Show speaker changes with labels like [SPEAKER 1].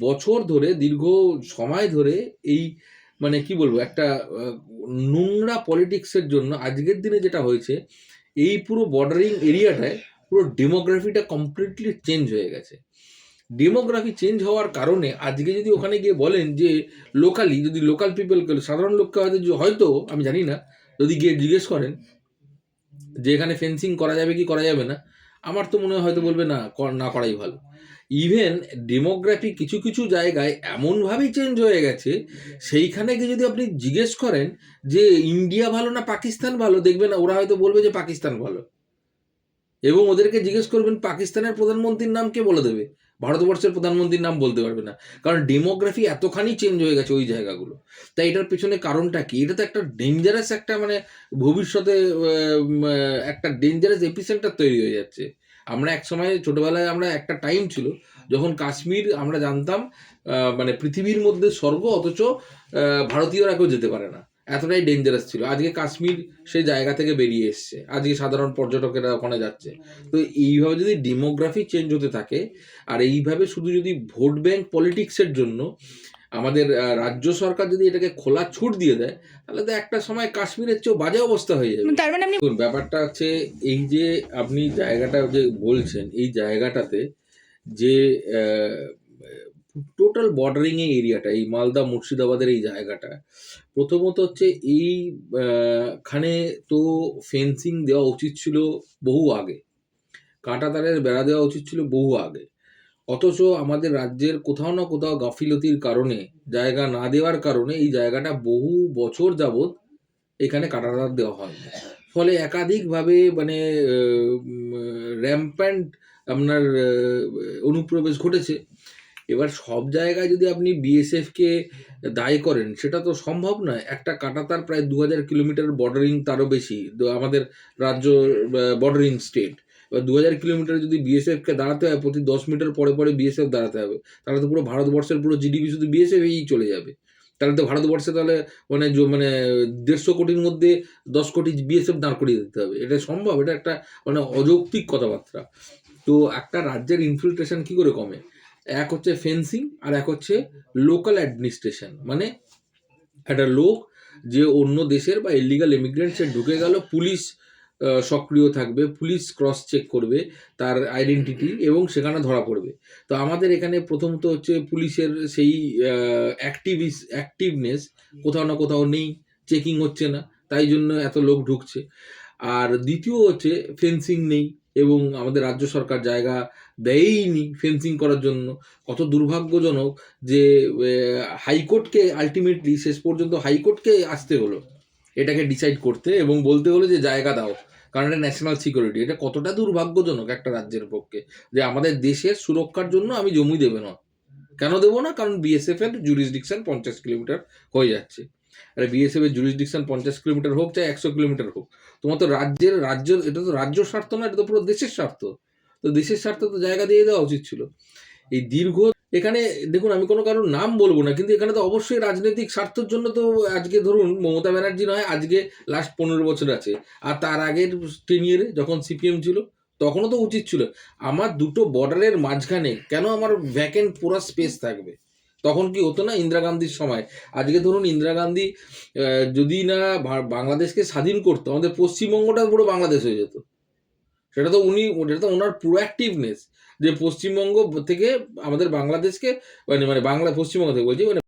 [SPEAKER 1] বছর ধরে, দীর্ঘ সময় ধরে এই মানে কি বলবো, একটা নোংরা পলিটিক্সের জন্য আজকের দিনে যেটা হয়েছে, এই পুরো বর্ডারিং এরিয়াটায় পুরো ডেমোগ্রাফিটা কমপ্লিটলি চেঞ্জ হয়ে গেছে। ডেমোগ্রাফি চেঞ্জ হওয়ার কারণে আজকে যদি ওখানে গিয়ে বলেন যে লোকালি, যদি লোকাল পিপলকে, সাধারণ লোককে হয়তো আমি জানি না, যদি গিয়ে জিজ্ঞেস করেন যে এখানে ফেন্সিং করা যাবে কি করা যাবে না, আমার তো মনে হয় হয়তো বলবে না, না করাই ভালো। ইভেন ডেমোগ্রাফি কিছু কিছু জায়গায় এমনভাবেই চেঞ্জ হয়ে গেছে, সেইখানে গিয়ে যদি আপনি জিজ্ঞেস করেন যে ইন্ডিয়া ভালো না পাকিস্তান ভালো, দেখবেন ওরা হয়তো বলবে যে পাকিস্তান ভালো। এবং ওদেরকে জিজ্ঞেস করবেন পাকিস্তানের প্রধানমন্ত্রীর নাম, কে বলে দেবে? ভারতবর্ষের প্রধানমন্ত্রীর নাম বলতে পারবে না, কারণ ডেমোগ্রাফি এতখানি চেঞ্জ হয়ে গেছে ওই জায়গাগুলো। তাই এটার পেছনে কারণটা কি? এটা তো একটা ডেঞ্জারাস, একটা মানে ভবিষ্যতে একটা ডেঞ্জারাস এপিসেন্টার তৈরি হয়ে যাচ্ছে। আমরা এক সময় ছোটবেলায়, আমরা একটা টাইম ছিল যখন কাশ্মীর আমরা জানতাম মানে পৃথিবীর মধ্যে স্বর্গ, অথচ ভারতীয়রা কেউ যেতে পারে না, এতটাই ডেঞ্জারাস ছিল। আজকে কাশ্মীর সেই জায়গা থেকে বেরিয়ে এসছে, আজকে সাধারণ পর্যটকেরা ওখানে যাচ্ছে। তো এইভাবে যদি ডেমোগ্রাফি চেঞ্জ হতে থাকে, আর এইভাবে শুধু যদি ভোট ব্যাংক পলিটিক্সের জন্য আমাদের রাজ্য সরকার যদি এটাকে খোলা ছুট দিয়ে দেয়, তাহলে তো একটা সময় কাশ্মীরের চেয়েও বাজে অবস্থা হয়ে যাবে।
[SPEAKER 2] তার মানে আপনি
[SPEAKER 1] ব্যাপারটা হচ্ছে এই যে আপনি জায়গাটা যে বলছেন, এই জায়গাটাতে যে টোটাল বর্ডারিং এই এরিয়াটা, এই মালদা মুর্শিদাবাদের এই জায়গাটা, প্রথমত হচ্ছে এই খানে তো ফেন্সিং দেওয়া উচিত ছিল বহু আগে, কাঁটা তারের বেড়া দেওয়া উচিত ছিল বহু আগে। অথচ আমাদের রাজ্যের কোথাও না কোথাও গাফিলতির কারণে, জায়গা না দেওয়ার কারণে এই জায়গাটা বহু বছর যাবৎ এখানে কাঁটা তার দেওয়া হয়। ফলে একাধিকভাবে মানে র্যাম্প্যান্ট আপনার অনুপ্রবেশ ঘটেছে। এবার সব জায়গায় যদি আপনি বিএসএফকে দায়ী করেন, সেটা তো সম্ভব নয়। একটা কাঁটাতার প্রায় 2000 কিলোমিটার বর্ডারিং, তারও বেশি আমাদের রাজ্য বর্ডারিং স্টেট। এবার 2000 কিলোমিটার যদি বিএসএফকে দাঁড়াতে হয়, প্রতি 10 মিটার পরে পরে বিএসএফ দাঁড়াতে হবে, তাহলে তো পুরো ভারতবর্ষের পুরো জিডিপি শুধু বিএসএফেই চলে যাবে। তাহলে তো ভারতবর্ষে তাহলে মানে মানে 150 কোটির মধ্যে 10 কোটি বিএসএফ দাঁড় করিয়ে দিতে হবে। এটা সম্ভব? এটা একটা মানে অযৌক্তিক কথাবার্তা। তো একটা রাজ্যের ইনফিল্ট্রেশন কী করে কমে? এক হচ্ছে ফেন্সিং, আর এক হচ্ছে লোকাল অ্যাডমিনিস্ট্রেশন। মানে একটা লোক যে অন্য দেশের বা ইলিগাল ইমিগ্রেন্ট, সে ঢুকে গেল, পুলিশ সক্রিয় থাকবে, পুলিশ ক্রস চেক করবে তার আইডেন্টিটি এবং সেখানে ধরা পড়বে। তো আমাদের এখানে প্রথমত হচ্ছে পুলিশের সেই অ্যাক্টিভনেস কোথাও না কোথাও নেই, চেকিং হচ্ছে না, তাই জন্য এত লোক ঢুকছে। আর দ্বিতীয় হচ্ছে ফেন্সিং নেই, এবং আমাদের রাজ্য সরকার জায়গা দেয়ইনি ফেন্সিং করার জন্য। কত দুর্ভাগ্যজনক যে হাইকোর্টকে আলটিমেটলি শেষ পর্যন্ত হাইকোর্টকে আসতে হলো এটাকে ডিসাইড করতে, এবং বলতে হলো যে জায়গা দাও, কারণ এটা ন্যাশনাল সিকিউরিটি। এটা কতটা দুর্ভাগ্যজনক একটা রাজ্যের পক্ষে, যে আমাদের দেশের সুরক্ষার জন্য আমি জমি দেবে না। কেন দেবো না? কারণ বিএসএফ এর জুরিসডিকশন 50 কিলোমিটার হয়ে যাচ্ছে। আরে বিএসএফ এর জুরিসডিকশন 50 কিলোমিটার হোক, চাই 100 কিলোমিটার হোক, তোমার তো রাজ্য, এটা তো রাজ্য স্বার্থ না, এটা তো পুরো দেশের স্বার্থ। তো দেশের স্বার্থে তো জায়গা দিয়ে দেওয়া উচিত ছিল। এই দীর্ঘ এখানে দেখুন, আমি কোনো কারোর নাম বলবো না, কিন্তু এখানে তো অবশ্যই রাজনৈতিক স্বার্থের জন্য তো আজকে ধরুন মমতা ব্যানার্জি নয়, আজকে লাস্ট 15 বছর আছে, আর তার আগের 10 ইয়ারে যখন সিপিএম ছিল তখনও তো উচিত ছিল। আমার দুটো বর্ডারের মাঝখানে কেন আমার ভ্যাকেন্ট পুরো স্পেস থাকবে? তখন কি হতো না ইন্দিরা গান্ধীর সময়? আজকে ধরুন ইন্দিরা গান্ধী যদি না বাংলাদেশকে স্বাধীন করতো, আমাদের পশ্চিমবঙ্গটা পুরো বাংলাদেশ হয়ে যেত। সেটা তো এটা তো ওনার প্রোঅ্যাক্টিভনেস, যে পশ্চিমবঙ্গ থেকে আমাদের বাংলাদেশকে মানে বাংলা পশ্চিমবঙ্গ থেকে বলছি, মানে